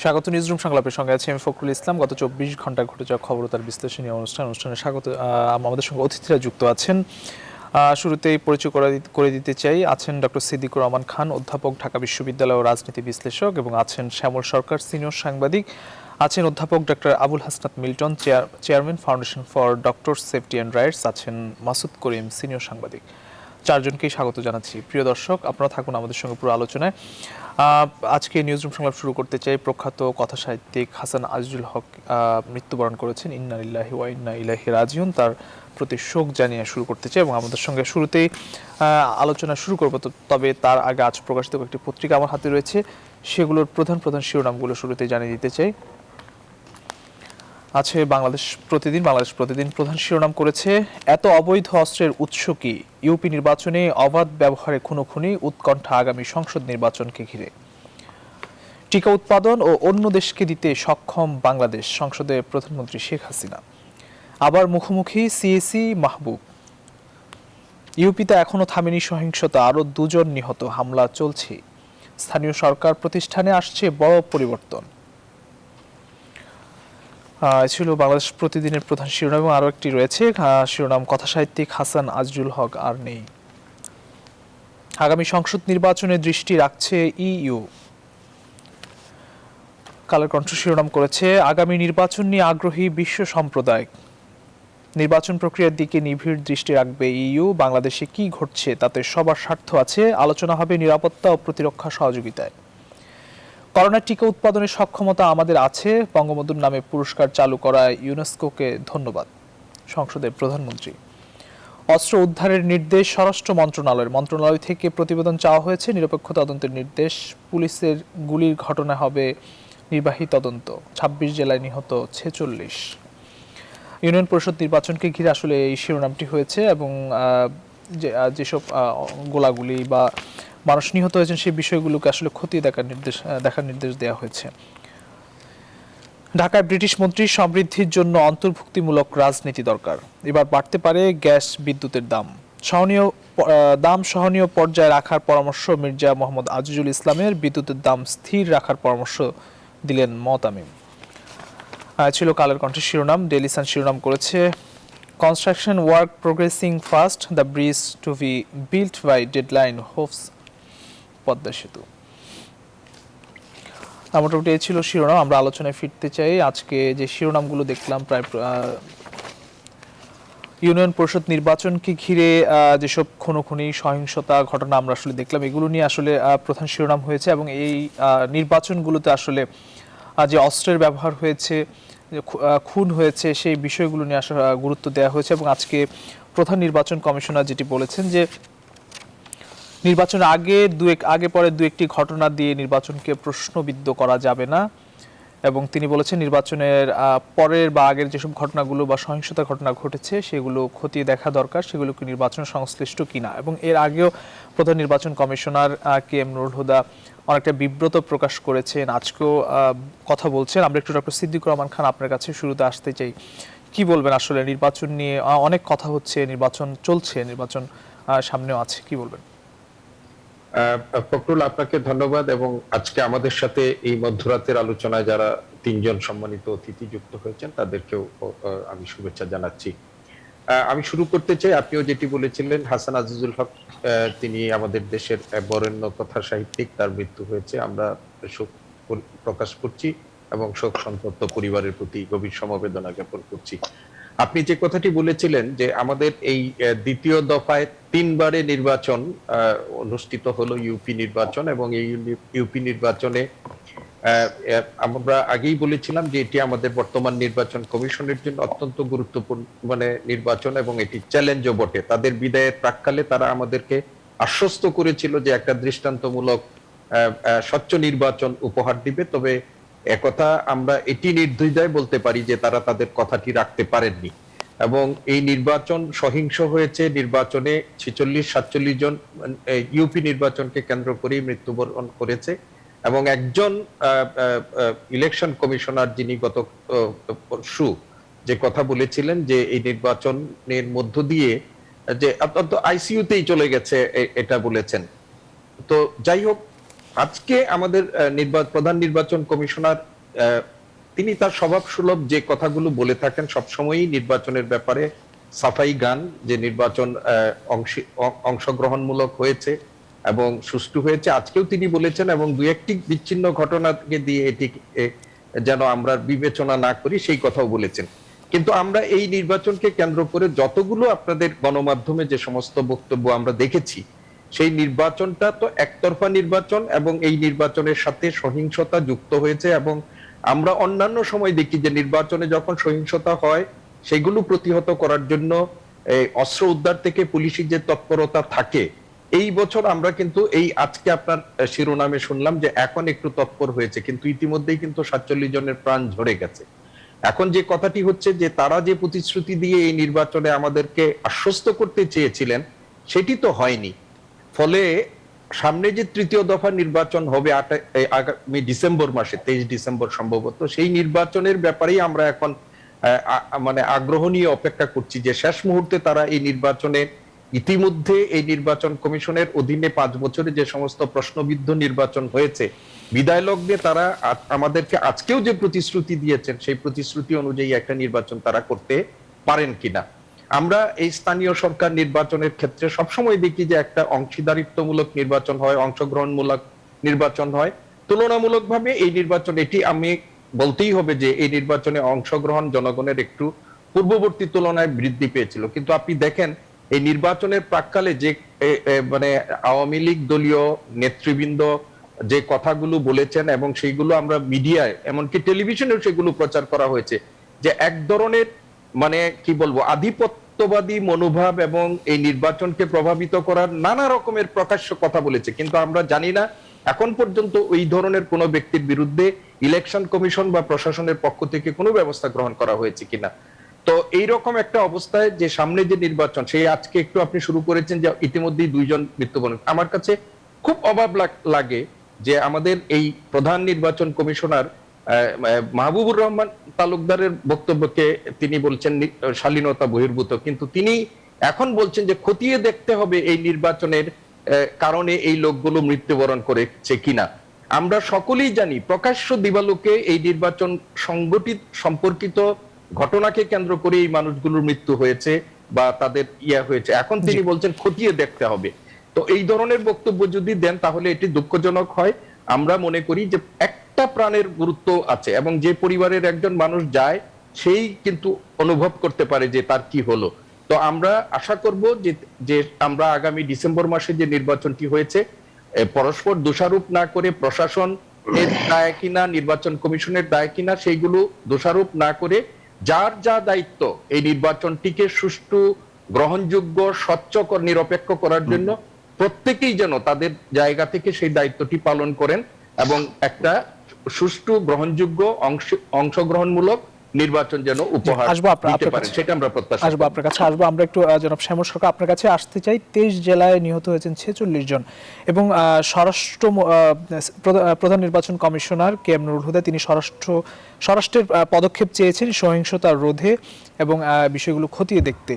স্বাগত নিউজরুম সংলাপের সঙ্গে আছি আমি ফখরুল ইসলাম। গত 24 ঘন্টায় ঘটে যাওয়া খবর তার বিশ্লেষণী অনুষ্ঠানে স্বাগত। আমাদের সঙ্গে অতিথিরা যুক্ত আছেন। শুরুতেই পরিচয় করে দিতে চাই, আছেন ডক্টর সিদ্দিকুর রহমান খান, অধ্যাপক, ঢাকা বিশ্ববিদ্যালয় ও রাজনীতি বিশ্লেষক, এবং আছেন শ্যামল সরকার, সিনিয়র সাংবাদিক। আছেন অধ্যাপক doctor Abul Hasnat Milton, chairman, foundation for doctors safety and rights. আছেন মাসুদ করিম, সিনিয়র সাংবাদিক। চারজনকেই স্বাগত জানাচ্ছি। প্রিয় দর্শক, আপনারা থাকুন আমাদের সঙ্গে পুরো আলোচনায়। আজকে নিউজরুম সংলাপ শুরু করতে চাই। প্রখ্যাত কথা সাহিত্যিক হাসান আজিজুল হক মৃত্যুবরণ করেছেন। ইন্না লিল্লাহি ওয়া ইন্না ইলাইহি রাজিউন। তার প্রতি শোক জানিয়ে শুরু করতে চাই এবং আমাদের সঙ্গে শুরুতেই আলোচনা শুরু করবো। তবে তার আগে আজ প্রকাশিত একটি পত্রিকা আমার হাতে রয়েছে, সেগুলোর প্রধান প্রধান শিরোনামগুলো শুরুতেই জানিয়ে দিতে চাই। আছে বাংলাদেশ প্রতিদিন প্রধান শিরোনাম করেছে, এত অবৈধ অস্ত্রের উৎস কি? ইউপি নির্বাচনে অবাধ ব্যবহারে খুনোখুনি, উৎকণ্ঠা আগামী সংসদ নির্বাচনকে ঘিরে। টিকা উৎপাদন ও অন্য দেশকে দিতে সক্ষম বাংলাদেশ, সংসদে প্রধানমন্ত্রী শেখ হাসিনা। আবার মুখোমুখি সিএসি মাহবুব। ইউপিতে এখনো থামেনি সহিংসতা, আরও 2 জন নিহত, হামলা চলছে। স্থানীয় সরকার প্রতিষ্ঠানে আসছে বড় পরিবর্তন। ছিল বাংলাদেশ প্রতিদিনের প্রধান শিরোনাম। এবং আরও একটি রয়েছে শিরোনাম, কথা সাহিত্যিক হাসান আজিজুল হক আর নেই। আগামী সংসদ নির্বাচনে দৃষ্টি রাখছে ইইউ। কালের কণ্ঠ শিরোনাম করেছে, আগামী নির্বাচন নিয়ে আগ্রহী বিশ্ব সম্প্রদায়। নির্বাচন প্রক্রিয়ার দিকে নিবিড় দৃষ্টি রাখবে ইইউ। বাংলাদেশে কি ঘটছে তাতে সবার স্বার্থ আছে, আলোচনা হবে নিরাপত্তা ও প্রতিরক্ষা সহযোগিতায়। করোনার টিকা উৎপাদনের সক্ষমতা আমাদের আছে, বঙ্গবন্ধুর নামে পুরস্কার চালু করায় ইউনেস্কোকে ধন্যবাদ, সংসদের প্রধানমন্ত্রী। অস্ত্র উদ্ধারের নির্দেশ স্বরাষ্ট্র মন্ত্রণালয় থেকে প্রতিবেদন চাওয়া হয়েছে, নিরপেক্ষ তদন্তের নির্দেশ। পুলিশের গুলির ঘটনা হবে নির্বাহী তদন্ত। 26 জেলায় নিহত 46। ইউনিয়ন পরিষদ নির্বাচনকে ঘিরে আসলে এই শিরোনামটি হয়েছে এবং যেসব গোলাগুলি বা মানুষ নিহত হয়েছেন সেই বিষয়গুলোকে আসলে খতিয়ে দেখার নির্দেশ দেওয়া হয়েছে। ঢাকায় ব্রিটিশ মন্ত্রী, সমৃদ্ধির জন্য অন্তর্ভুক্তিমূলক রাজনীতি দরকার। এবার বাড়তে পারে গ্যাস বিদ্যুতের দাম। সহনীয় পর্যায়ে রাখার পরামর্শ মির্জা মোহাম্মদ আজিজুল ইসলামের। বিদ্যুতের দাম স্থির রাখার পরামর্শ দিলেন মতামিম। ছিল কালের কণ্ঠের শিরোনাম। ডেইলি সান শিরোনাম করেছে, construction work progressing fast, the bridge to be built by deadline hopes Padma Setu. মোটামুটি এই ছিল শিরোনাম। আমরা আলোচনায় ফিরতে চাই। আজকে যে শিরোনামগুলো দেখলাম, প্রায় ইউনিয়ন পরিষদ নির্বাচনকে ঘিরে যেসব খুনোখুনি, সহিংসতা ঘটনা আমরা আসলে দেখলাম, এগুলো নিয়ে আসলে প্রধান শিরোনাম হয়েছে। এবং এই নির্বাচনগুলোতে আসলে যে অস্ত্রের ব্যবহার হয়েছে, খুন হয়েছে, সেই বিষয়গুলো নিয়ে আসলে গুরুত্ব দেওয়া হয়েছে। এবং আজকে প্রধান নির্বাচন কমিশনার যেটি বলেছেন যে নির্বাচনের আগে পরে দু একটি ঘটনা দিয়ে নির্বাচনকে প্রশ্নবিদ্ধ করা যাবে না। এবং তিনি বলেছেন নির্বাচনের পরের বা আগের যেসব ঘটনাগুলো বা সহিংসতা ঘটনা ঘটেছে সেগুলো খতিয়ে দেখা দরকার, সেগুলো কি নির্বাচন সংশ্লিষ্ট কিনা। এবং এর আগেও প্রধান নির্বাচন commissioner K M Nurul Huda অনেকটা বিব্রত প্রকাশ করেছেন, আজকেও কথা বলছেন। আমরা একটু ডক্টর সিদ্দিকুর রহমান খান আপনার কাছে শুরুতে আসতে চাই, কি বলবেন আসলে নির্বাচন নিয়ে? অনেক কথা হচ্ছে, নির্বাচন চলছে, নির্বাচন সামনেও আছে, কি বলবেন? ফখরুল, আপনাকে ধন্যবাদ। এবং আজকে আমাদের সাথে এই মধ্যরাতের আলোচনায় যারা 3 জন সম্মানিত অতিথি যুক্ত হয়েছেন তাদেরকেও আমি শুভেচ্ছা জানাচ্ছি। আমি শুরু করতে চাই, আপনিও যেটি বলেছিলেন, হাসান আজিজুল হক তিনি আমাদের দেশের বরেণ্য কথা সাহিত্যিক, তার মৃত্যু হয়েছে। আমরা শোক প্রকাশ করছি এবং শোক সন্তপ্ত পরিবারের প্রতি গভীর সমবেদনা জ্ঞাপন করছি। আপনি যে কথাটি বলেছিলেন যে আমাদের এই দ্বিতীয় দফায় 3 বারে নির্বাচন অনুষ্ঠিত হলো, ইউপি নির্বাচন, এবং এই ইউপি নির্বাচনে আমরা আগেই বলেছিলাম যে এটি আমাদের বর্তমান নির্বাচন কমিশনের জন্য অত্যন্ত গুরুত্বপূর্ণ নির্বাচন এবং এটি চ্যালেঞ্জও বটে। তাদের বিদায়ের প্রাক্কালে তারা আমাদেরকে আশ্বস্ত করেছিল যে একটা দৃষ্টান্তমূলক স্বচ্ছ নির্বাচন উপহার দিবে। তবে একথা আমরা এটি নির্দ্বিধায় বলতে পারি যে তারা তাদের কথাটি রাখতে পারেননি এবং এই নির্বাচন সহিংস হয়েছে। নির্বাচনে 46-47 জন ইউপি নির্বাচনকে কেন্দ্র করে মৃত্যুবরণ করেছে এবং একজন ইলেকশন কমিশনার যিনি গত পরশু যে কথা বলেছিলেন যে এই নির্বাচনের মধ্য দিয়ে যে অত্যন্ত আইসিইউতেই চলে গেছে, এটা বলেছেন। তো যাই হোক, আজকে আমাদের প্রধান নির্বাচন কমিশনার তিনি তার স্বভাব সুলভ যে কথাগুলো বলে থাকেন সবসময়ই নির্বাচনের ব্যাপারে সাফাই গান, যে নির্বাচন অংশগ্রহণমূলক হয়েছে এবং সুষ্ঠু হয়েছে, আজকেও তিনি বলেছেন, এবং দুই একটি বিচ্ছিন্ন ঘটনাকে দিয়ে এটি যেন আমরা বিবেচনা না করি সেই কথাও বলেছেন। কিন্তু আমরা এই নির্বাচনকে কেন্দ্র করে যতগুলো আপনাদের গণমাধ্যমে যে সমস্ত বক্তব্য আমরা দেখেছি, সেই নির্বাচনটা তো একতরফা নির্বাচন এবং এই নির্বাচনের সাথে সহিংসতা যুক্ত হয়েছে। এবং আমরা অন্যান্য সময় দেখি যে নির্বাচনে যখন সহিংসতা হয় সেগুলো প্রতিহত করার জন্য অস্ত্র উদ্ধার থেকে পুলিশি যে তৎপরতা থাকে, এই বছর আমরা কিন্তু এই আজকে আপনার শিরোনামে শুনলাম যে এখন একটু তৎপর হয়েছে, কিন্তু ইতিমধ্যেই কিন্তু 47 জনের প্রাণ ঝরে গেছে। এখন যে কথাটি হচ্ছে যে তারা যে প্রতিশ্রুতি দিয়ে এই নির্বাচনে আমাদেরকে আশ্বস্ত করতে চেয়েছিলেন সেটি তো হয়নি। ফলে সামনে যে তৃতীয় দফা নির্বাচন হবে আগামী ডিসেম্বর মাসে, 23 ডিসেম্বর সম্ভবত, সেই নির্বাচনের ব্যাপারেই আমরা এখন মানে আগ্রহ নিয়ে অপেক্ষা করছি যে শেষ মুহূর্তে তারা এই নির্বাচনে, ইতিমধ্যে এই নির্বাচন কমিশনের অধীনে 5 বছরে যে সমস্ত প্রশ্নবিদ্ধ নির্বাচন হয়েছে, বিদায় লগ্নে তারা আমাদেরকে আজকেও যে প্রতিশ্রুতি দিয়েছেন সেই প্রতিশ্রুতি অনুযায়ী একটা নির্বাচন তারা করতে পারেন কিনা। আমরা এই স্থানীয় সরকার নির্বাচনের ক্ষেত্রে সবসময় দেখি যে একটা অংশীদারিত্বমূলক নির্বাচন হয়, অংশগ্রহণমূলক নির্বাচন হয়। তুলনামূলকভাবে এই নির্বাচন, এটি আমি বলতেই হবে যে এই নির্বাচনে অংশগ্রহণ জনগণের একটু পূর্ববর্তী তুলনায় বৃদ্ধি পেয়েছিল। কিন্তু আপনি দেখেন এই নির্বাচনের প্রাক্কালে যে মানে আওয়ামী লীগ দলীয় নেতৃবৃন্দ যে কথাগুলো বলেছেন এবং সেইগুলো আমরা মিডিয়ায় এমনকি টেলিভিশনেও সেগুলো প্রচার করা হয়েছে, যে এক ধরনের মানে কি বলবো আধিপত্যবাদী মনোভাব এবং এই নির্বাচনকে প্রভাবিত করার নানা রকমের প্রকাশ্য কথা বলেছে। কিন্তু আমরা জানি না এখন পর্যন্ত ওই ধরনের কোনো ব্যক্তির বিরুদ্ধে ইলেকশন কমিশন বা প্রশাসনের পক্ষ থেকে কোনো ব্যবস্থা গ্রহণ করা হয়েছে কিনা। তো এইরকম একটা অবস্থায় যে সামনে যে নির্বাচন, সেই আজকে একটু আপনি শুরু করেছেন যে ইতিমধ্যেই 2 জন মৃত্যুবরণ, আমার কাছে খুব অবাক লাগে যে আমাদের এই প্রধান নির্বাচন কমিশনার মাহবুবুর রহমান তালুকদারের বক্তব্যকে তিনি বলছেন শালীনতা বহির্ভূত, কিন্তু তিনি এখন বলছেন যে খতিয়ে দেখতে হবে এই নির্বাচনের কারণে এই লোকগুলো মৃত্যুবরণ করেছে কিনা। আমরা সকলেই জানি প্রকাশ্য দিবালোকে এই নির্বাচন সংগঠিত সম্পর্কিত ঘটনাকে কেন্দ্র করে এই মানুষগুলোর মৃত্যু হয়েছে বা তাদের হয়েছে। এখন তিনি বলছেন খতিয়ে দেখতে হবে। তো এই ধরনের বক্তব্য যদি দেন তাহলে এটি দুঃখজনক হয়। আমরা মনে করি যে একটা প্রাণের গুরুত্ব আছে এবং যে পরিবারের একজন মানুষ যায় সেই কিন্তু অনুভব করতে পারে যে তার কি হলো। তো আমরা আশা করব যে আমরা আগামী ডিসেম্বর মাসে যে নির্বাচনটি হয়েছে পরস্পর দোষারোপ না করে, প্রশাসন এর দায় কিনা নির্বাচন কমিশনের দায় কিনা সেইগুলো দোষারোপ না করে, যার যা দায়িত্ব এই নির্বাচনটিকে সুষ্ঠু, গ্রহণযোগ্য, স্বচ্ছকর, নিরপেক্ষ করার জন্য প্রত্যেকেই যেন তাদের জায়গা থেকে সেই দায়িত্বটি পালন করেন এবং একটা সুষ্ঠু, গ্রহণযোগ্য, অংশগ্রহণমূলক নির্বাচন যেন উপহার দিতে পারেন, সেটা আমরা প্রত্যাশা আসবো আপনার কাছে। আসবো আমরা একটু জনাব শ্যামল সরকার আপনার কাছে আসতে চাই। 23 জেলায় নিহত হয়েছেন 46 জন এবং প্রধান নির্বাচন commissioner K M Nurul Huda তিনি স্বরাষ্ট্রের পদক্ষেপ চেয়েছেন সহিংসতা রোধে এবং বিষয়গুলো খতিয়ে দেখতে।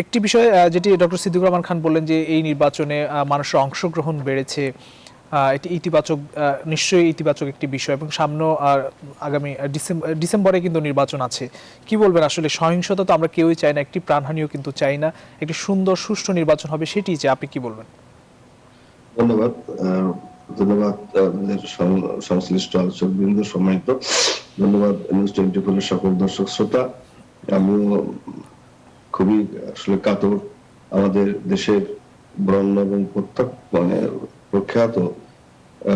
একটি বিষয় যেটি ডক্টর সিদ্দিকুর রহমান খান বললেন যে এই নির্বাচনে মানুষের অংশগ্রহণ বেড়েছে, এটি ইতিবাচক, নিশ্চয়ই ইতিবাচক একটি বিষয় এবং সামনে আগামী ডিসেম্বরে কিন্তু নির্বাচন আছে। কি বলবেন আসলে সহিংসতা তো আমরা কেউই চাই না, একটি প্রাণহানিও কিন্তু চাই না, একটি সুন্দর সুষ্ঠু নির্বাচন হবে সেটি চাই। আপনি কি বলবেন? ধন্যবাদ আমাদের সংশ্লিষ্ট আলোচক বৃন্দ, সম্মানিত, ধন্যবাদ নিউজ 24 এর সকল দর্শক শ্রোতা। আমিও খুবই আসলে কাতর, আমাদের দেশের বরেণ্য এবং প্রখ্যাত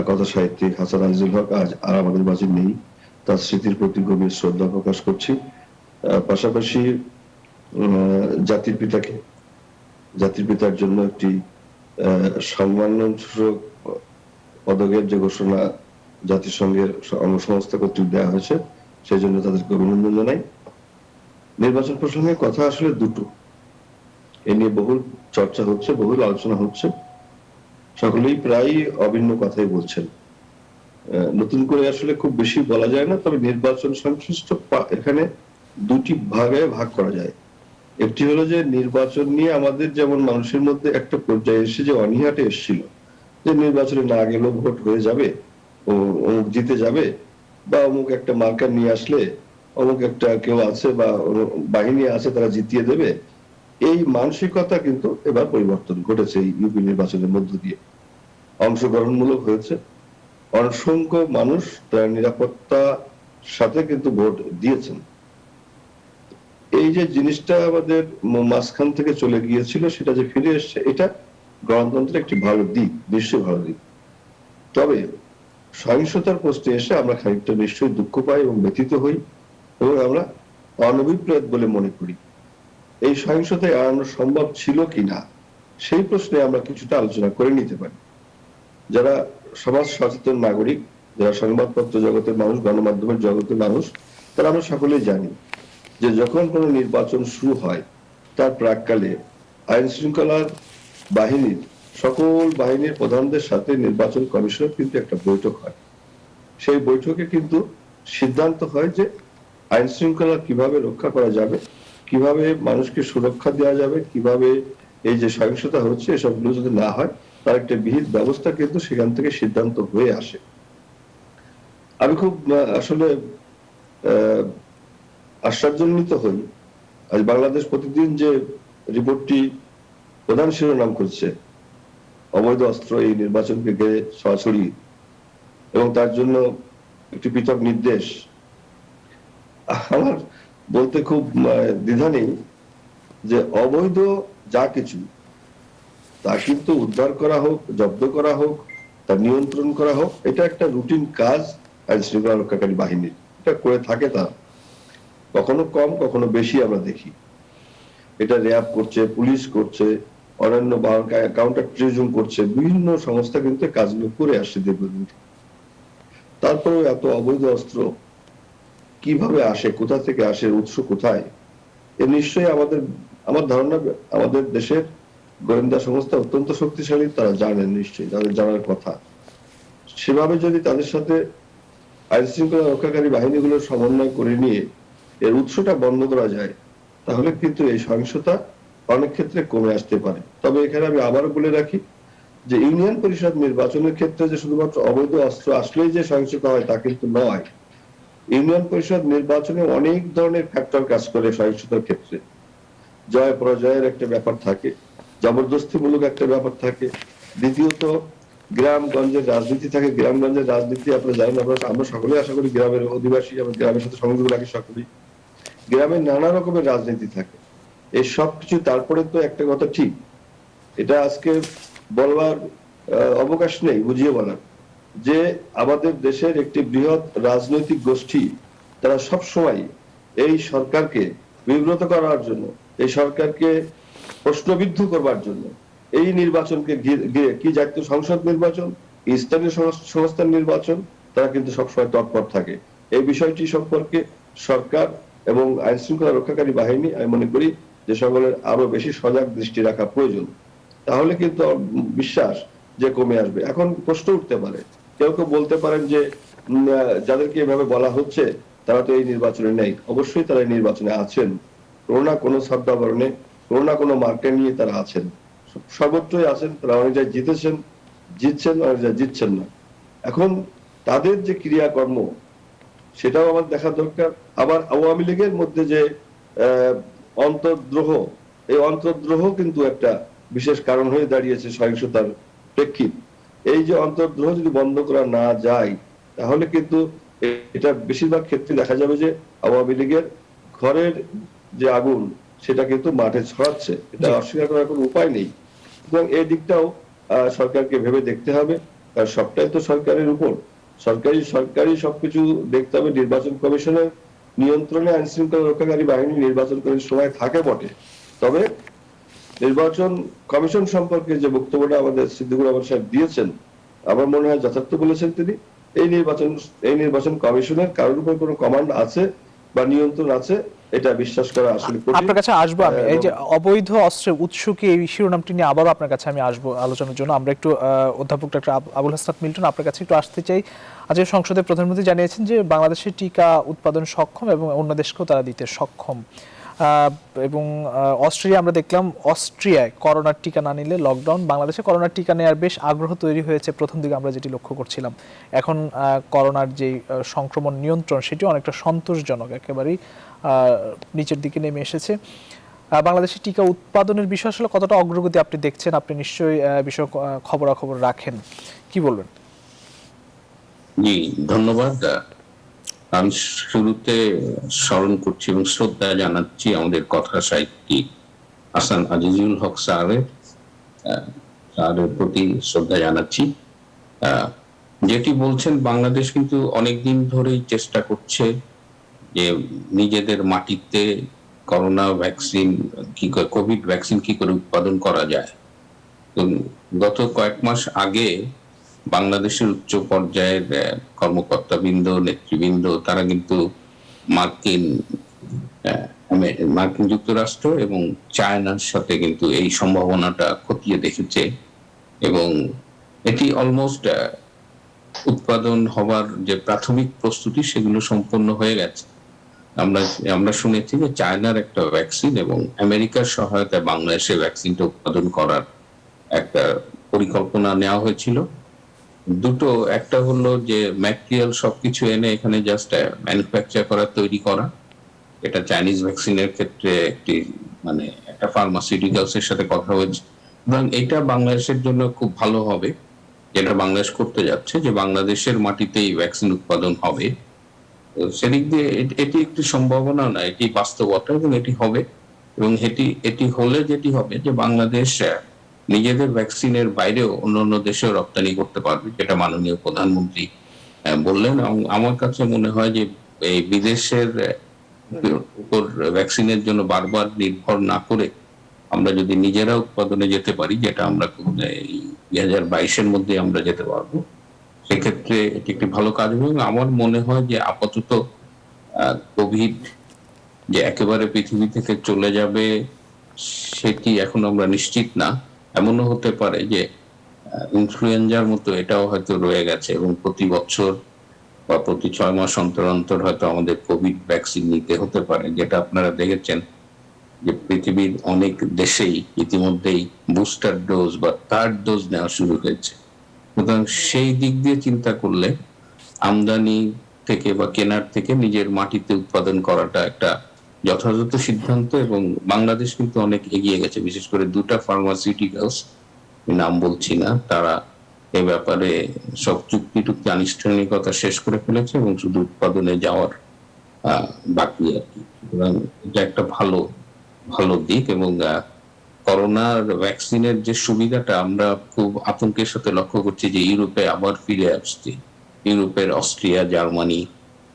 কথা সাহিত্যিক হাসান আজিজুল হক আজ আর আমাদের মাঝে নেই, তার স্মৃতির প্রতি গভীর শ্রদ্ধা প্রকাশ করছি। পাশাপাশি জাতির পিতার জন্য একটি সম্মানসূচক পদকের যে ঘোষণা জাতিসংঘের অঙ্গসংস্থা কর্তৃক দেওয়া হয়েছে, সেই জন্য তাদেরকে অভিনন্দন জানাই। নির্বাচন প্রসঙ্গে কথা আসলে দুটো, এ নিয়ে বহুল চর্চা হচ্ছে, বহুল আলোচনা হচ্ছে, সকলেই প্রায় অভিন্ন কথাই বলছেন। নতুন করে আসলে খুব বেশি বলা যায় না, তবে নির্বাচন সংশ্লিষ্ট এখানে দুটি ভাগে ভাগ করা যায়। একটি হলো যে নির্বাচন নিয়ে আমাদের যেমন মানুষের মধ্যে একটা পর্যায়ে এসে যে অনীহাটা এসেছিল, যে নির্বাচনে না গেলেও ভোট হয়ে যাবে, অমুক জিতে যাবে, বা অমুক একটা মার্কার নিয়ে আসলে অমুক একটা কেউ আছে বা বাহিনী আছে তারা জিতিয়ে দেবে, এই মানসিকতা কিন্তু এবার পরিবর্তন ঘটেছে এই ইউপি নির্বাচনের মধ্য দিয়ে। অংশগ্রহণমূলক হয়েছে, অসংখ্য মানুষ তার নিরাপত্তার সাথে কিন্তু ভোট দিয়েছেন। এই যে জিনিসটা আমাদের মাঝখান থেকে চলে গিয়েছিল সেটা যে ফিরে এসছে, এটা গণতন্ত্রের একটি ভালো দিক, নিশ্চয়ই ভালো দিক। তবে সহিংসতার প্রশ্নে এসে আমরা খানিকটা নিশ্চয়ই দুঃখ পাই এবং ব্যথিত হই, এবং আমরা অনভিপ্রেত বলে মনে করি। এই সহিংসতা এড়ানো সম্ভব ছিল কিনা সেই প্রশ্নে আমরা কিছুটা আলোচনা করে নিতে পারি। যারা সমাজ সচেতন নাগরিক, যারা সংবাদপত্র জগতের মানুষ, গণমাধ্যমের জগতের মানুষ, তারা আমরা সকলেই জানি যে যখন কোনো নির্বাচন শুরু হয় তার প্রাককালে আইন শৃঙ্খলার বাহিনীর সকল বাহিনীর প্রধানদের সাথে নির্বাচন কমিশনের কিন্তু একটা বৈঠক হয়। সেই বৈঠকে কিন্তু সিদ্ধান্ত হয় যে আইন শৃঙ্খলা কিভাবে রক্ষা করা যাবে, কিভাবে মানুষকে সুরক্ষা দেওয়া যাবে, কিভাবে এই যে সহিংসতা হচ্ছে এসবগুলো যদি না হয় তার একটা বিহিত ব্যবস্থা কিন্তু সেখান থেকে সিদ্ধান্ত হয়ে আসে। আমি খুব আসলে আশ্চর্যান্বিত হই আজ বাংলাদেশ প্রতিদিন যে রিপোর্টটি প্রধান শিরোনাম করছে অবৈধ অস্ত্র এই নির্বাচনকে ঘিরে ছড়াছড়ি, এবং তার জন্য একটি পৃথক নির্দেশ। আমার বলতে খুব দ্বিধা নেই যে অবৈধ যা কিছু তা কিন্তু উদ্ধার করা হোক, জব্দ করা হোক, তা নিয়ন্ত্রণ করা হোক, এটা একটা রুটিন কাজ আইন শৃঙ্খলা রক্ষাকারী বাহিনীর। এটা করে থাকে তারা, কখনো কম কখনো বেশি আমরা দেখি। এটা র্যাব করছে, পুলিশ করছে, অন্যান্য কাউন্টার টেররিজম করছে, বিভিন্ন সংস্থা কিন্তু কাজগুলো করে আসছে দীর্ঘদিন। তারপরেও এত অবৈধ অস্ত্র কিভাবে আসে, কোথা থেকে আসে, উৎস কোথায়, এ নিশ্চয়ই আমার ধারণা আমাদের দেশের গোয়েন্দা সংস্থা অত্যন্ত শক্তিশালী, তারা জানেন, নিশ্চয়ই তাদের জানার কথা। সেভাবে যদি তাদের সাথে আইন শৃঙ্খলা রক্ষাকারী বাহিনীগুলোর সমন্বয় করে নিয়ে এর উৎসটা বন্ধ করা যায়, তাহলে কিন্তু এই সহিংসতা অনেক ক্ষেত্রে কমে আসতে পারে। তবে এখানে আমি আবারও বলে রাখি যে ইউনিয়ন পরিষদ নির্বাচনের ক্ষেত্রে যে শুধুমাত্র অবৈধ অস্ত্র আসলেই যে সহিংসতা হয় তা কিন্তু নয়। ইউনিয়ন পরিষদ নির্বাচনে অনেক ধরনের ফ্যাক্টর কাজ করে সহিংসতার ক্ষেত্রে। জয় পরাজয়ের একটা ব্যাপার থাকে, জবরদস্তিমূলক একটা ব্যাপার থাকে, দ্বিতীয়ত গ্রামগঞ্জের রাজনীতি থাকে। গ্রামগঞ্জের রাজনীতি আপনারা জানেন, আমরা সকলেই আশা করি গ্রামের অধিবাসী, আমরা গ্রামের সাথে সংযোগ রাখি সকলেই। গ্রামে নানা রকমের রাজনীতি থাকে। এই সব কিছু তারপরে তো একটা কথা ঠিক, এটা আজকে বলবার অবকাশ নেই, বুঝিয়ে বলার, যে আমাদের দেশের একটি বৃহৎ রাজনৈতিক গোষ্ঠী তারা সব সময় এই সরকারকে বিব্রত করার জন্য, এই সরকারকে প্রশ্নবিদ্ধ করবার জন্য এই নির্বাচনকে ঘিরে, কি জাতীয় সংসদ নির্বাচন, স্থানীয় সংস্থার নির্বাচন, তারা কিন্তু সবসময় তৎপর থাকে। এই বিষয়টি সম্পর্কে সরকার এবং আইন শৃঙ্খলা রক্ষাকারী বাহিনী, আমি মনে করি যে সকলের আরো বেশি সজাগ দৃষ্টি রাখা প্রয়োজন। তাহলে কিন্তু বিশ্বাস যে কমে আসবে। এখন প্রশ্ন উঠতে পারে, কেউ কেউ বলতে পারেন যে যাদেরকে এভাবে বলা হচ্ছে তারা তো এই নির্বাচনে নেই। অবশ্যই তারা এই নির্বাচনে আছেন, কোনো না কোনো শব্দাবরণে, কোনো না কোনো মার্কে নিয়ে তারা আছেন, সর্বত্রই আছেন। তারা অনেক জায়গায় জিতছেন, অনেক জায়গায় জিতছেন না। এখন তাদের যে ক্রিয়াকর্ম সেটাও আমাদের দেখা দরকার। আবার আওয়ামী লীগের মধ্যে যে অন্তর্দ্রোহ, এই অন্তর্দ্রোহ কিন্তু একটা বিশেষ কারণ হয়ে দাঁড়িয়েছে সহিংসতার প্রেক্ষিত। এই যে অন্তর্দ্রোহ যদি বন্ধ করা না যায় তাহলে কিন্তু এটা বেশিরভাগ ক্ষেত্রে দেখা যাবে যে আওয়ামী লীগের ঘরের যে আগুন সেটা কিন্তু মাঠে ছড়াচ্ছে, এটা অস্বীকার করার কোনো উপায় নেই। এবং এই দিকটাও সরকারকে ভেবে দেখতে হবে, কারণ সবটাই তো সরকারের উপর। সরকারি সবকিছু দেখতে হবে। নির্বাচন কমিশনের নিয়ন্ত্রণে আইন শৃঙ্খলা রক্ষাকারী বাহিনী নির্বাচন করার সময় থাকে বটে, তবে নির্বাচন কমিশন সম্পর্কে যে বক্তব্যটা আমাদের সিদ্দিকুর রহমান সাহেব দিয়েছেন আমার মনে হয় যথার্থ বলেছেন তিনি। এই নির্বাচন কমিশনের কারোর উপর কোনো কমান্ড আছে বা নিয়ন্ত্রণ আছে এটা বিশ্বাস করা আসলে কঠিন। আপনার কাছে আসবো আমি, এই যে অবৈধ অস্ত্রের উৎস কি, এই শিরোনামটি নিয়ে আবারও আপনার কাছে আমি আসবো আলোচনার জন্য। আমরা একটু অধ্যাপক ডক্টর আবুল হাসনাত মিল্টন আপনার কাছে একটু আসতে চাই। আজকে সংসদে প্রধানমন্ত্রী জানিয়েছেন যে বাংলাদেশের টিকা উৎপাদন সক্ষম এবং অন্য দেশকেও তারা দিতে সক্ষম। এবং অস্ট্রিয়া আমরা দেখলাম, অস্ট্রিয়ায় করোনার টিকা না নিলে লকডাউন। বাংলাদেশে করোনার টিকা নেওয়ার বেশ আগ্রহ তৈরি হয়েছে প্রথম দিকে আমরা যেটি লক্ষ্য করছিলাম। এখন করোনার যে সংক্রমণ নিয়ন্ত্রণ সেটি অনেকটা সন্তোষজনক, একেবারেই নিচের দিকে নেমে এসেছে। বাংলাদেশে টিকা উৎপাদনের বিষয় আসলে কতটা অগ্রগতি আপনি দেখছেন? আপনি নিশ্চয়ই বিষয় খবরাখবর রাখেন, কি বলবেন? জি, ধন্যবাদ। আমি শুরুতে স্মরণ করছি এবং শ্রদ্ধা জানাচ্ছি আমাদের কথা সাহিত্যিক হাসান আজিজুল হক স্যারের প্রতি শ্রদ্ধা জানাচ্ছি। যেটি বলছেন, বাংলাদেশ কিন্তু অনেকদিন ধরেই চেষ্টা করছে যে নিজেদের মাটিতে করোনা ভ্যাকসিন কি করে, কোভিড ভ্যাকসিন কি করে উৎপাদন করা যায়। তো গত কয়েক মাস আগে বাংলাদেশের উচ্চ পর্যায়ের কর্মকর্তাবৃন্দ, নেতৃবৃন্দ তারা কিন্তু মার্কিন যুক্তরাষ্ট্র এবং চায়নার সাথে কিন্তু এই সম্ভাবনাটা খতিয়ে দেখেছে এবং এটি অলমোস্ট উৎপাদন হবার যে প্রাথমিক প্রস্তুতি সেগুলো সম্পন্ন হয়ে গেছে। আমরা শুনেছি যে চায়নার একটা ভ্যাকসিন এবং আমেরিকার সহায়তায় বাংলাদেশে ভ্যাকসিনটা উৎপাদন করার একটা পরিকল্পনা নেওয়া হয়েছিল। দুটো, একটা হলো যে ম্যাটেরিয়াল সবকিছু এনে এখানে জাস্ট ম্যানুফ্যাকচার করা, তৈরি করা। এটা চাইনিজ ভ্যাকসিনের ক্ষেত্রে একটি মানে একটা ফার্মাসিউটিক্যালস এর সাথে কথা হয়েছে এবং এটা বাংলাদেশের জন্য খুব ভালো হবে, যেটা বাংলাদেশ করতে যাচ্ছে, যে বাংলাদেশের মাটিতেই ভ্যাকসিন উৎপাদন হবে। সেদিক দিয়ে এটি একটি সম্ভাবনা না, এটি বাস্তবতা এবং এটি হবে। এবং এটি হলে যেটি হবে যে বাংলাদেশ নিজেদের ভ্যাকসিনের বাইরেও অন্যান্য দেশেও রপ্তানি করতে পারবে, যেটা মাননীয় প্রধানমন্ত্রী বললেন। এবং আমার কাছে মনে হয় যে এই বিদেশের উপর ভ্যাকসিনের জন্য বারবার নির্ভর না করে আমরা যদি নিজেরা উৎপাদনে যেতে পারি, যেটা আমরা 2022-এর মধ্যে আমরা যেতে পারবো, সেক্ষেত্রে এটি একটি ভালো কাজ হবে। এবং আমার মনে হয় যে আপাতত কোভিড যে একেবারে পৃথিবী থেকে চলে যাবে সেটি এখন আমরা নিশ্চিত না। এমনও হতে পারে যে ইনফ্লুয়েঞ্জার মতো এটাও হয়তো রয়ে গেছে এবং প্রতি বছর বা প্রতি 6 মাস অন্তর অন্তর হয়তো আমাদের কোভিড ভ্যাকসিন নিতে হতে পারে, যেটা আপনারা দেখেছেন যে পৃথিবীর অনেক দেশেই ইতিমধ্যেই বুস্টার ডোজ বা থার্ড ডোজ নেওয়া শুরু হয়েছে। সুতরাং সেই দিক দিয়ে চিন্তা করলে আমদানি থেকে বা কেনার থেকে নিজের মাটিতে উৎপাদন করাটা একটা যথাযথ সিদ্ধান্ত। এবং বাংলাদেশ কিন্তু অনেক এগিয়ে গেছে, বিশেষ করে দুটা ফার্মাসিউটিক্যালস, নাম বলছি না, তারা এ ব্যাপারে সব চুক্তি আনুষ্ঠানিকতা শেষ করে ফেলেছে এবং শুধু উৎপাদনে যাওয়ার বাকি আর কি। সুতরাং এটা একটা ভালো দিক। এবং করোনার ভ্যাকসিনের যে সুবিধাটা আমরা খুব আতঙ্কের সাথে লক্ষ্য করছি যে ইউরোপে আবার ফিরে আসছে। ইউরোপের অস্ট্রিয়া, জার্মানি,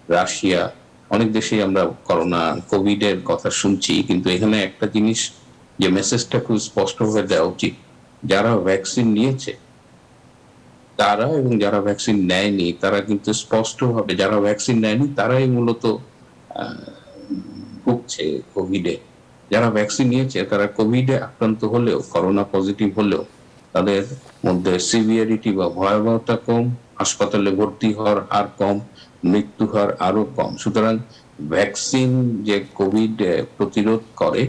রাশিয়া, অনেক দেশেই আমরা কোভিড এর কথা শুনছি। কিন্তু এখানে একটা জিনিস, যে মেসেজটা খুব স্পষ্ট হয়ে দেওয়া উচিত, যারা ভ্যাকসিন নিয়েছে তারা এবং যারা ভ্যাকসিন নেয়নি তারা কিন্তু স্পষ্টভাবে, যারা ভ্যাকসিন নেয়নি তারাই মূলত ভুগছে কোভিডে। যারা ভ্যাকসিন নিয়েছে তারা কোভিডে আক্রান্ত হলেও, করোনা পজিটিভ হলেও তাদের মধ্যে সিভিয়ারিটি বা ভয়াবহতা কম, হাসপাতালে ভর্তি হওয়ার হার কম, মৃত্যু হার আরো কম। সুতরাং ভ্যাকসিন যে কোভিড প্রতিরোধ করে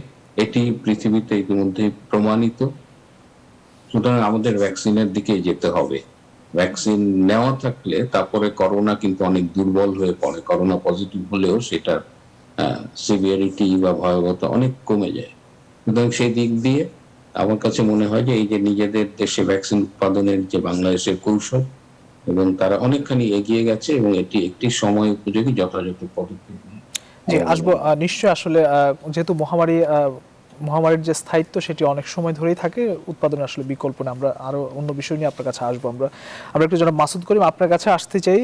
এটি পৃথিবীতে ইতিমধ্যে প্রমাণিত। সুতরাং আমাদের ভ্যাকসিনের দিকে যেতে হবে। ভ্যাকসিন নেওয়া থাকলে তারপরে করোনা কিন্তু অনেক দুর্বল হয়ে পড়ে, করোনা পজিটিভ হলেও সেটার সিভিয়ারিটি বা ভয়াবহতা অনেক কমে যায়। সুতরাং সেই দিক দিয়ে আমার কাছে মনে হয় যে এই যে নিজেদের দেশে ভ্যাকসিন উৎপাদনের যে বাংলাদেশের কৌশল, এবং তারা অনেকখানি এগিয়ে গেছে এবং এটি একটি সময় উপযোগী যথাযথ পদক্ষেপ। জি, আসবো নিশ্চয়। আসলে যেহেতু মহামারীর যে স্থায়িত্ব সেটি অনেক সময় ধরেই থাকে, উৎপাদনে আসলে বিকল্প না। আমরা আরো অন্য বিষয় নিয়ে আপনার কাছে আসবো। আমরা একটু জনাব মাসুদ করিম আপনার কাছে আসতে চাই।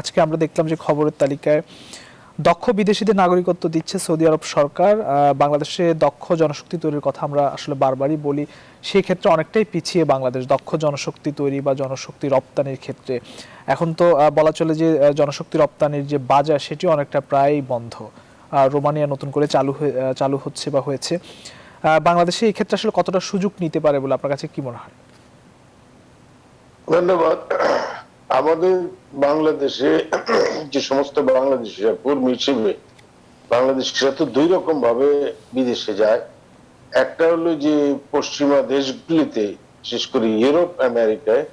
আজকে আমরা দেখলাম যে খবরের তালিকায় দক্ষ বিদেশিদের নাগরিকত্ব দিচ্ছে সৌদি আরব সরকার। বাংলাদেশে দক্ষ জনশক্তি তৈরির কথা আমরা আসলে বারবারই বলি, সেই ক্ষেত্রে অনেকটাই পিছিয়ে বাংলাদেশ দক্ষ জনশক্তি তৈরি বা জনশক্তি রপ্তানির ক্ষেত্রে। এখন তো বলা চলে যে জনশক্তি রপ্তানির যে বাজার সেটি অনেকটা প্রায় বন্ধ। রোমানিয়া নতুন করে চালু হচ্ছে বা হয়েছে। বাংলাদেশে এই ক্ষেত্রে আসলে কতটা সুযোগ নিতে পারে বলে আপনার কাছে কি মনে হয়? ধন্যবাদ। আমাদের বাংলাদেশে যে সমস্ত বাংলাদেশিরা কর্মী হিসেবে বাংলাদেশিরা তো দুই রকম ভাবে বিদেশে যায়। একটা হলো যে পশ্চিমা দেশগুলিতে, বিশেষ করে ইউরোপ আমেরিকায়,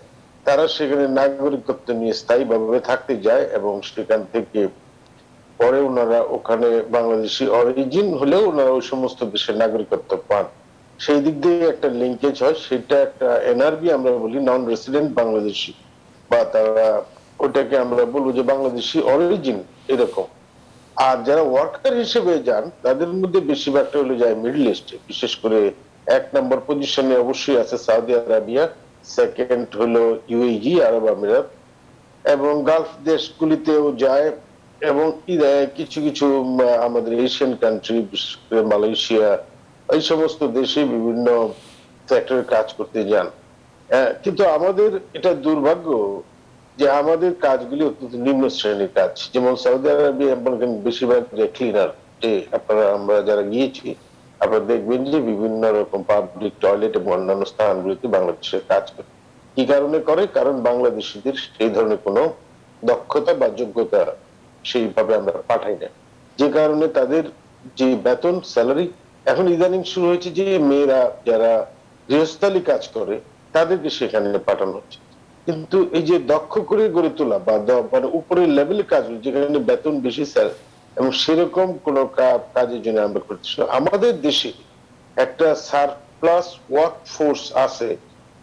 তারা সেখানে নাগরিকত্ব নিয়ে স্থায়ীভাবে থাকতে যায় এবং সেখান থেকে পরে ওনারা ওখানে বাংলাদেশি অরিজিন হলেও ওনারা ওই সমস্ত দেশের নাগরিকত্ব পান। সেই দিক দিয়ে একটা লিঙ্কেজ হয়, সেটা একটা এনআরবি আমরা বলি, নন রেসিডেন্ট বাংলাদেশি, বা তারা ওটাকে আমরা বলবো যে বাংলাদেশি অরিজিন এরকম। আর যারা ওয়ার্কার হিসেবে যান তাদের মধ্যে বেশিরভাগটা হলো যায় মিডল ইস্টে, বিশেষ করে 1 নম্বর পজিশনে অবশ্যই আছে সৌদি আরবিয়া, সেকেন্ড হলো ইউএই আরব আমিরাত, এবং গালফ দেশগুলিতেও যায়, এবং কিছু কিছু আমাদের এশিয়ান কান্ট্রি, বিশেষ করে মালয়েশিয়া, এই সমস্ত দেশে বিভিন্ন সেক্টরে কাজ করতে যান। কিন্তু আমাদের এটা দুর্ভাগ্য যে আমাদের কাজগুলি অত্যন্ত নিম্ন শ্রেণীর কাজ। যেমন সৌদি আরবিয়া বেশিরভাগ যে ক্লিনার, যে আমরা যারা গিয়েছি আপনারা দেখবেন যে বিভিন্ন রকম পাবলিক টয়লেট এবং অন্যান্য স্থানগুলিতে বাংলাদেশের কাজ করে। কি কারণে করে? কারণ বাংলাদেশিদের সেই ধরনের কোনো দক্ষতা বা যোগ্যতা সেইভাবে আমরা পাঠাই না, যে কারণে তাদের যে বেতন স্যালারি, এখন ইদানিং শুরু হয়েছে যে মেয়েরা যারা গৃহস্থালী কাজ করে তাদেরকে সেখানে পাঠানো হচ্ছে। কিন্তু এই যে দক্ষ করে গড়ে তোলা বা মানে উপরের লেভেলের কাজ যেখানে বেতন বেশি স্যার, এবং সেরকম কোন কাজের জন্য আমরা করতেছি না। আমাদের দেশে একটা সারপ্লাস ওয়ার্ক ফোর্স আছে,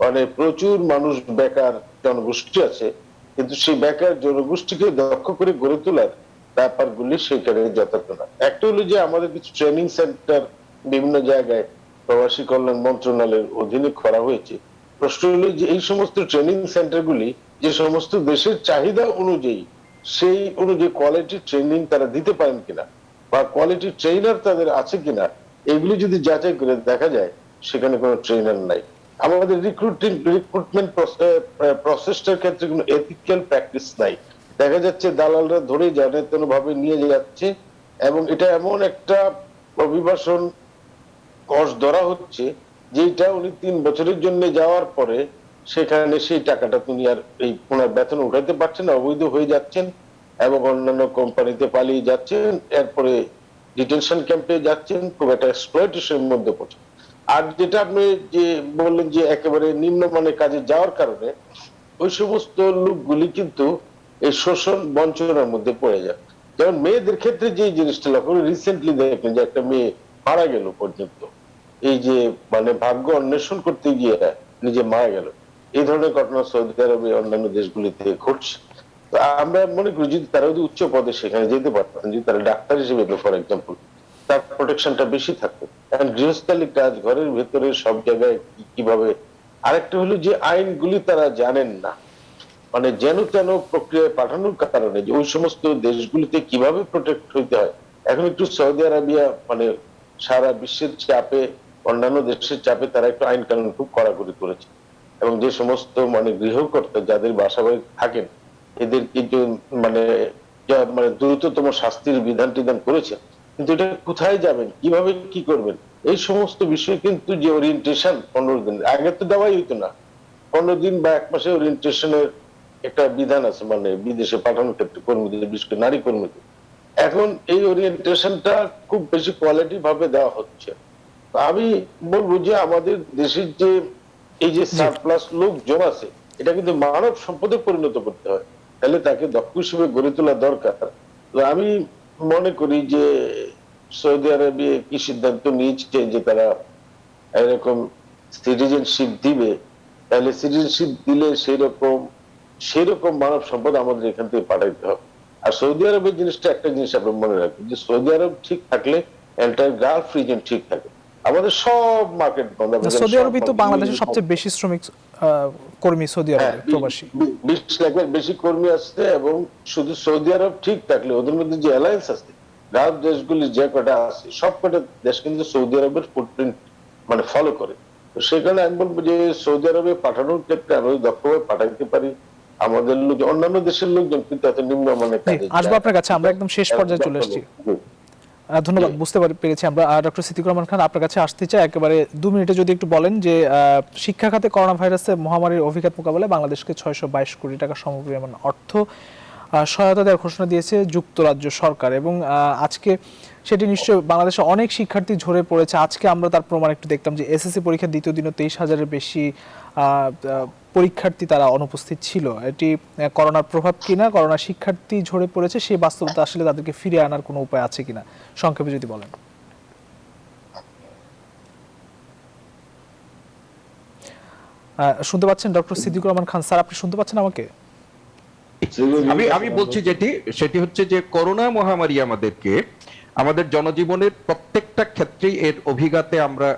মানে প্রচুর মানুষ বেকার জনগোষ্ঠী আছে, কিন্তু সেই বেকার জনগোষ্ঠীকে দক্ষ করে গড়ে তোলার ব্যাপারগুলি সেখানে যথার্থ না। একটা হলো যে আমাদের কিছু ট্রেনিং সেন্টার বিভিন্ন জায়গায় প্রবাসী কল্যাণ মন্ত্রণালয়ের অধীনে করা হয়েছে। প্রশ্ন হলো যে এই সমস্ত ট্রেনিং সেন্টারগুলি যে সমস্ত দেশের চাহিদা অনুযায়ী, সেই অনুযায়ী কোয়ালিটি ট্রেনিং তারা দিতে পারেন কিনা, বা কোয়ালিটি ট্রেনার তাদের আছে কিনা, এগুলি যদি যাচাই করে দেখা যায় সেখানে কোনো ট্রেনার নাই। আমাদের রিক্রুটমেন্ট প্রসেসটার ক্ষেত্রে কোনো এথিক্যাল প্র্যাকটিস নাই। দেখা যাচ্ছে দালালরা ধরে জানেতন ভাবে নিয়ে যাচ্ছে, এবং এটা এমন একটা অভিবাসন কর্স ধরা হচ্ছে যেটা উনি 3 বছরের জন্য যাওয়ার পরে সেখানে সেই টাকাটা তিনি আর এই ওনার বেতন উঠাতে পারছেন না, অবৈধ হয়ে যাচ্ছেন এবং অন্যান্য কোম্পানিতে পালিয়ে যাচ্ছেন, এরপরে ডিটেনশন ক্যাম্পে যাচ্ছেন, খুব একটা এক্সপ্লয়টেশনের মধ্যে পড়ছেন। আর যেটা আপনি যে বললেন যে একেবারে নিম্নমানের কাজে যাওয়ার কারণে ওই সমস্ত লোকগুলি কিন্তু এই শোষণ বঞ্চনার মধ্যে পড়ে যায়। যেমন মেয়েদের ক্ষেত্রে যে জিনিসটা লক্ষ্য, রিসেন্টলি দেখলেন যে একটা মেয়ে মারা গেল পর্যন্ত, এই যে মানে ভাগ্য অন্বেষণ করতে গিয়ে নিজে মারা গেল, এই ধরনের ঘটনা সৌদি আরবে অন্যান্য দেশগুলিতে ঘটছে। তো আমরা মনে করি যদি তারা যদি উচ্চ পদে সেখানে যেতে পারতেন, যদি তারা ডাক্তার হিসেবে ফর এক্সাম্পল, তার প্রোটেকশনটা বেশি থাকতো। কারণ গৃহস্থালী কাজ ঘরের ভেতরে সব জায়গায় কিভাবে। আরেকটা হলো যে আইনগুলি তারা জানেন না, মানে যেন তেন প্রক্রিয়ায় পাঠানোর কারণে যে ওই সমস্ত দেশগুলিতে কিভাবে প্রোটেক্ট হইতে হয়। এখন একটু সৌদি আরবিয়া মানে সারা বিশ্বের চাপে, অন্যান্য দেশের চাপে তারা একটু আইন কানুন খুব কড়াকড়ি করেছে, এবং যে সমস্ত মানে গৃহকর্তা যাদের বাসা বাড়ি থাকেন এদের কিন্তু মানে মানে দ্রুততম শাস্তির বিধান টিধান করেছে। কিন্তু এটা কোথায় যাবেন, কিভাবে কি করবেন, এই সমস্ত বিষয় কিন্তু যে ওরিয়েন্টেশন 15 দিন আগে তো দেওয়াই হইতো না। 15 দিন বা 1 মাসে ওরিয়েন্টেশনের একটা বিধান আছে, মানে বিদেশে পাঠানোর ক্ষেত্রে কর্মীদের, বিশেষ করে নারী কর্মীদের। এখন এই ওরিয়েন্টেশনটা খুব বেশি কোয়ালিটি ভাবে দেওয়া হচ্ছে। আমি বলবো যে আমাদের দেশের যে এই যে সারপ্লাস লোকজন আছে, এটা কিন্তু মানব সম্পদে পরিণত করতে হয়, তাহলে তাকে দক্ষ হিসেবে গড়ে তোলা দরকার। তো আমি মনে করি যে সৌদি আরবে কি সিদ্ধান্ত নিয়েছে যে তারা এরকম সিটিজেনশিপ দিবে, তাহলে সিটিজেনশিপ দিলে সেরকম মানব সম্পদ আমাদের এখান থেকে পাঠাইতে হবে। আর সৌদি আরবের জিনিসটা একটা জিনিস আপনি মনে রাখবেন যে সৌদি আরব ঠিক থাকলে এন্টায়ার গালফ রিজন ঠিক থাকে। আমাদের সব মার্কেট বন্ধ। সৌদি আরবে তো বাংলাদেশের সবচেয়ে বেশি শ্রমিক কর্মী সৌদি আরবে প্রবাসী, 20 লাখের বেশি কর্মী আছে, এবং শুধু সৌদি আরব ঠিক থাকলে ওদের মধ্যে যে অ্যালায়েন্স আছে গালফ দেশগুলি যে কটা আছে সব কটা দেশ কিন্তু সৌদি আরবের ফুটপ্রিন্ট মানে ফলো করে। তো সেখানে আমি বলবো যে সৌদি আরবে পাঠানোর ক্ষেত্রে আমরা দক্ষভাবে পাঠাইতে পারি, আমাদের লোক অন্যান্য দেশের লোকজন কিন্তু এত নিম্নমানের কাজে আসবো আপনার কাছে। আমরা একদম শেষ পর্যায়ে চলে এসেছি, ধন্যবাদ, বুঝতে পেরেছি আমরা। ডক্টর সিদ্দিকুর রহমান খান, আপনার কাছে আসতে চাই একেবারে 2 মিনিটে যদি একটু বলেন যে শিক্ষা খাতে করোনা ভাইরাসের মহামারীর অভিঘাত মোকাবেলায় বাংলাদেশকে 622 কোটি টাকা সমপরিমাণ অর্থ সহায়তা দেওয়ার ঘোষণা দিয়েছে যুক্তরাজ্য সরকার, এবং আজকে সেটি নিশ্চয় বাংলাদেশে অনেক শিক্ষার্থী ঝরে পড়েছে। আজকে আমরা তার প্রমাণ একটু দেখলাম যে এসএসসি পরীক্ষার দ্বিতীয় দিনও 23,000-এর বেশি পরীক্ষার্থী তারা অনুপস্থিত ছিল। এটি করোনার প্রভাব কিনা, করোনা শিক্ষার্থী ঝরে পড়েছে সেই বাস্তবতা আসলে তাদেরকে ফিরে আনার কোনো উপায় আছে কিনা সংক্ষেপে যদি বলেন। শুনতে পাচ্ছেন ডক্টর সিদ্দিকুর রহমান খান স্যার, আপনি শুনতে পাচ্ছেন আমাকে? আমি বলছি সেটি হচ্ছে যে করোনা মহামারী আমাদের জনজীবনের প্রত্যেকটা ক্ষেত্রেই এর অভিঘাতে আমরা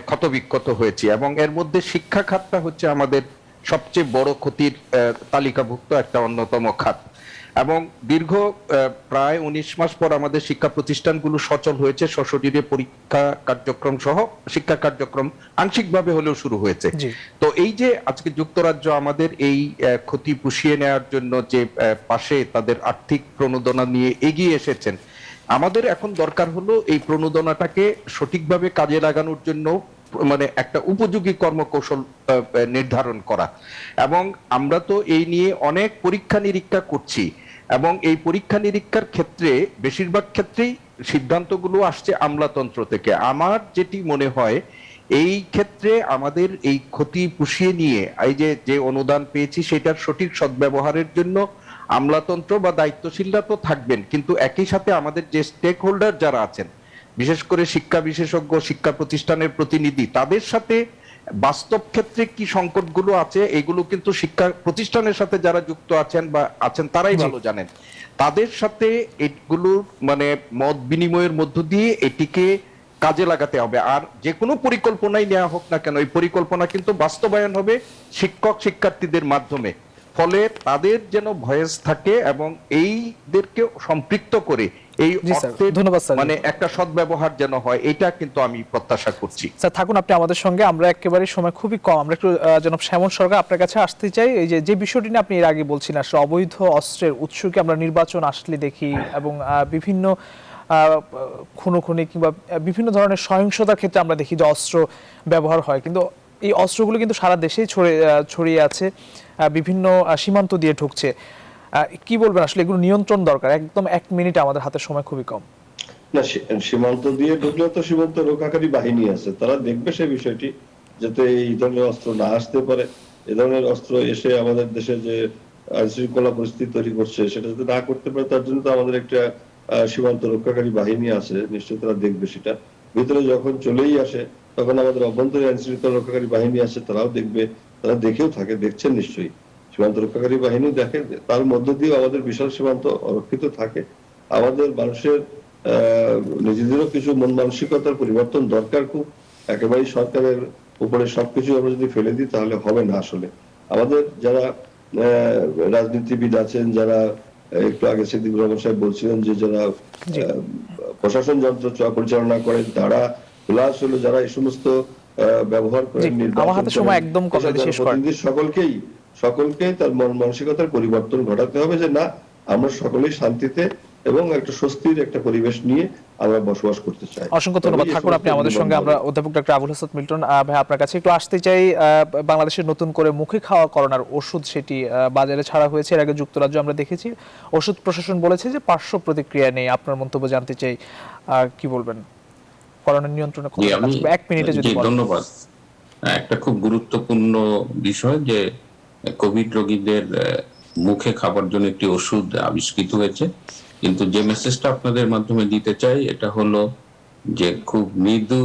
ক্ষতবিক্ষত হয়েছি, এবং এর মধ্যে শিক্ষা খাতটা হচ্ছে আমাদের সবচেয়ে বড় ক্ষতির তালিকাভুক্ত একটা অন্যতম খাত। এবং দীর্ঘ প্রায় 19 মাস পর আমাদের শিক্ষা প্রতিষ্ঠানগুলো সচল হয়েছে, সশরীরে পরীক্ষা কার্যক্রম সহ শিক্ষা কার্যক্রম আংশিকভাবে হলেও শুরু হয়েছে। তো এই যে আজকে যুক্তরাজ্য আমাদের এই ক্ষতি পুষিয়ে নেওয়ার জন্য যে পাশে তাদের আর্থিক প্রণোদনা নিয়ে এগিয়ে এসেছেন, আমাদের এখন দরকার হলো এই প্রণোদনাটাকে সঠিকভাবে কাজে লাগানোর জন্য একটা উপযোগী কর্মকৌশল নির্ধারণ করা। এবং আমরা তো এই নিয়ে অনেক পরীক্ষা নিরীক্ষা করছি, এবং এই পরীক্ষা নিরীক্ষার ক্ষেত্রে বেশিরভাগ ক্ষেত্রেই সিদ্ধান্তগুলো আসছে আমলাতন্ত্র থেকে। আমার যেটি মনে হয় এই ক্ষেত্রে আমাদের এই ক্ষতি পুষিয়ে নিয়ে এই যে অনুদান পেয়েছি সেটার সঠিক সদ্ব্যবহারের জন্য আমলাতন্ত্র বা দায়িত্বশীলরা তো থাকবেন, কিন্তু একই সাথে আমাদের যে স্টেক হোল্ডার যারা আছেন, বিশেষ করে শিক্ষা বিশেষজ্ঞ, শিক্ষা প্রতিষ্ঠানের প্রতিনিধি, তাদের সাথে বাস্তব ক্ষেত্রে কি সংকটগুলো আছে এগুলো কিন্তু শিক্ষা প্রতিষ্ঠানের সাথে যারা যুক্ত আছেন তারাই ভালো জানেন। তাদের সাথে এগুলো মত বিনিময়ের মধ্য দিয়ে এটিকে কাজে লাগাতে হবে। আর যে কোনো পরিকল্পনাই নেওয়া হোক না কেন, এই পরিকল্পনা কিন্তু বাস্তবায়ন হবে শিক্ষক শিক্ষার্থীদের মাধ্যমে। ফলে তাদের যেন ভয়েস থাকে এবং এইদেরকে সম্পৃক্ত করে এই একটা সদ্ব্যবহার যেন হয়, এটা কিন্তু আমি প্রত্যাশা করছি। স্যার থাকুন আপনি আমাদের সঙ্গে, আমরা একেবারে সময় খুবই কম, আমরা একটু জনাব শ্যামল সরকার আপনার কাছে আসতে চাই। এই যে বিষয়টি নিয়ে আপনি এর আগে বলছিলেন, আসলে অবৈধ অস্ত্রের উৎসকে আমরা নির্বাচন আসলে দেখি, এবং বিভিন্ন খুনোখুনি কিংবা বিভিন্ন ধরনের সহিংসতার ক্ষেত্রে আমরা দেখি যে অস্ত্র ব্যবহার হয়, কিন্তু এই অস্ত্রগুলো কিন্তু সারা দেশেই ছড়িয়ে আছে, বিভিন্ন সীমান্ত দিয়ে ঢুকছে। কি বলবেন, আসলে এগুলো নিয়ন্ত্রণ দরকার। একদম 1 মিনিট, আমাদের হাতে সময় খুবই কম। না, সীমান্ত দিয়ে ঢুকলে তো সীমান্ত রক্ষাকারী বাহিনী আছে, তারা দেখবে সেই বিষয়টি যাতে এই ধরনের অস্ত্র না আসতে পারে। এ ধরনের অস্ত্র এসে আমাদের দেশে যে আইন শৃঙ্খলা পরিস্থিতি তৈরি করছে সেটা যাতে না করতে পারে, তার জন্য তো আমাদের একটা সীমান্ত রক্ষাকারী বাহিনী আছে, নিশ্চয়ই তারা দেখবে সেটা। ভিতরে যখন চলেই আসে তখন আমাদের অভ্যন্তরীণ আইন শৃঙ্খলা রক্ষাকারী বাহিনী আছে, তারাও দেখবে, তারা দেখেও থাকে, দেখছেন নিশ্চয়ই। সীমান্ত রক্ষাকারী বাহিনী দেখে, তার মধ্য দিয়ে আমাদের বিশাল সীমান্ত অরক্ষিত থাকে। আমাদের মানুষের নিজেদেরও কিছু মন মানসিকতার পরিবর্তন দরকার খুব। একেবারেই সরকারের উপরে সবকিছু আমরা যদি ফেলে দিই তাহলে হবে না। আসলে আমাদের যারা রাজনীতিবিদ আছেন, যারা একটু আগে সিদ্দিকুর রহমান সাহেব বলছিলেন যে যারা প্রশাসন যন্ত্র পরিচালনা করেন, তারা প্লাস হলো যারা এই সমস্ত ব্যবহার করেন, সকলকেই তার মন মানসিকতার পরিবর্তন ঘটাতে হবে যে না, আমরা সকলেই শান্তিতে এবং একটা স্বস্তির একটা পরিবেশ নিয়ে আমরা বসবাস করতে চাই। অসংখ্য ধন্যবাদ। থাকুন আপনি আমাদের সঙ্গে। আমরা অধ্যাপক ডক্টর আবুল হাসান মিল্টন ভাই আপনার কাছে একটু আসতে চাই। বাংলাদেশের নতুন করে মুখে খাওয়া করোনার ওষুধ সেটি বাজারে ছাড়া হয়েছে। এর আগে যুক্তরাজ্য আমরা দেখেছি, ওষুধ প্রশাসন বলেছে যে পার্শ্ব প্রতিক্রিয়া নেই। আপনার মন্তব্য জানতে চাই, কি বলবেন করোনা নিয়ন্ত্রণে? 1 মিনিটে যদি বলেন। ধন্যবাদ। একটা খুব গুরুত্বপূর্ণ বিষয় যে কোভিড রোগীদের মুখে খাবার জন্য একটি ওষুধ আবিষ্কৃত হয়েছে, কিন্তু যে মেসেজটা আপনাদের মাধ্যমে দিতে চাই এটা হলো যে খুব মৃদু,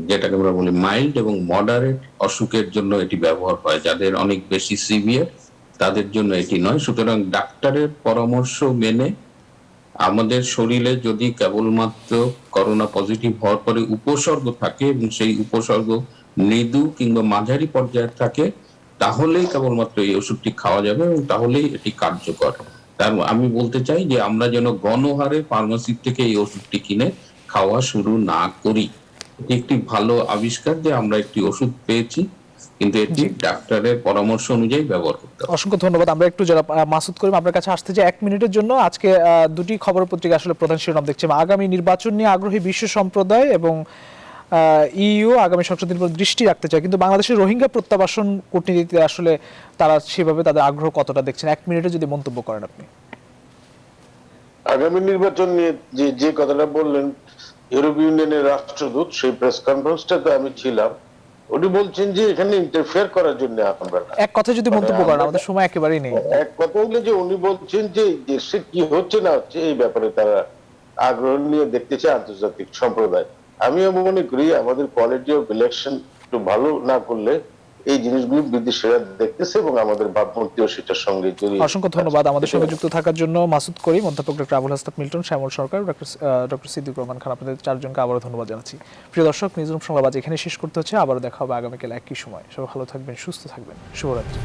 যেটাকে আমরা বলি মাইল্ড এবং মডারেট অসুখের জন্য এটি ব্যবহার হয়, যাদের অনেক বেশি সিভিয়ার তাদের জন্য এটি নয়। সুতরাং ডাক্তারের পরামর্শ মেনে আমাদের শরীরে যদি কেবলমাত্র করোনা পজিটিভ হওয়ার পরে উপসর্গ থাকে এবং সেই উপসর্গ মৃদু কিংবা মাঝারি পর্যায়ে থাকে, তাহলেই কেবলমাত্র এই ওষুধটি খাওয়া যাবে এবং তাহলেই এটি কার্যকর। তার আমি বলতে চাই যে আমরা যেন গণহারে ফার্মাসি থেকে এই ওষুধটি কিনে খাওয়া শুরু না করি। এটি একটি ভালো আবিষ্কার যে আমরা একটি ওষুধ পেয়েছি, কিন্তু এটি ডাক্তারের পরামর্শ অনুযায়ী ব্যবহার করতে হবে। অসংখ্য ধন্যবাদ। আমরা একটু যারা মাসুদ করিম আপনার কাছে আসতে চাই 1 মিনিটের জন্য। আজকে দুটি খবর পত্রিকা আসলে প্রধান শিরোনাম দেখছি, আগামী নির্বাচন নিয়ে আগ্রহী বিশ্ব সম্প্রদায় এবং ইইউ আগামী সংসদ নির্বাচন দৃষ্টি রাখতে চায়, কিন্তু বাংলাদেশের রোহিঙ্গা প্রত্যাবাসন কূটনীতিতে আসলে তারা সেভাবে তাদের আগ্রহ কতটা দেখছেন, 1 মিনিটে যদি মন্তব্য করেন আপনি। আগামী নির্বাচন নিয়ে যে কথাটা বললেন, ইউরোপীয় ইউনিয়নের রাষ্ট্রদূত সেই প্রেস কনফারেন্সটাতে আমি ছিলাম, উনি বলছেন যে এখানে ইন্টারফেয়ার করার জন্য আমরা না। এক কথা যদি মন্তব্য করেন, আমাদের সময় একেবারেই নেই। এক কথা হলো যে উনি বলছেন যে দেশে কি হচ্ছে না হচ্ছে এই ব্যাপারে তারা আগ্রহ নিয়ে দেখতে চায় আন্তর্জাতিক সম্প্রদায়। আমিও মনে করি আমাদের কোয়ালিটি অফ ইলেকশন একটু ভালো না করলে এই জিনিসগুলো বিদেশিরা দেখতেছে এবং আমাদের ভাবমূর্তিও সেটার সঙ্গে জড়িয়ে। অসংখ্য ধন্যবাদ আমাদের সঙ্গে যুক্ত থাকার জন্য। মাসুদ করিম, অধ্যাপক ডক্টর আবুল হাসনাত মিল্টন, শ্যামল সরকার, ডক্টর সিদ্দিকুর রহমান খান, আপনাদের চারজনকে আবারও ধন্যবাদ জানাচ্ছি। প্রিয় দর্শক, নিউজরুম সংবাদ এখানে শেষ করতে হচ্ছে। আবারও দেখা হবে আগামীকাল একই সময়। সবাই ভালো থাকবেন, সুস্থ থাকবেন। শুভরাত্রি।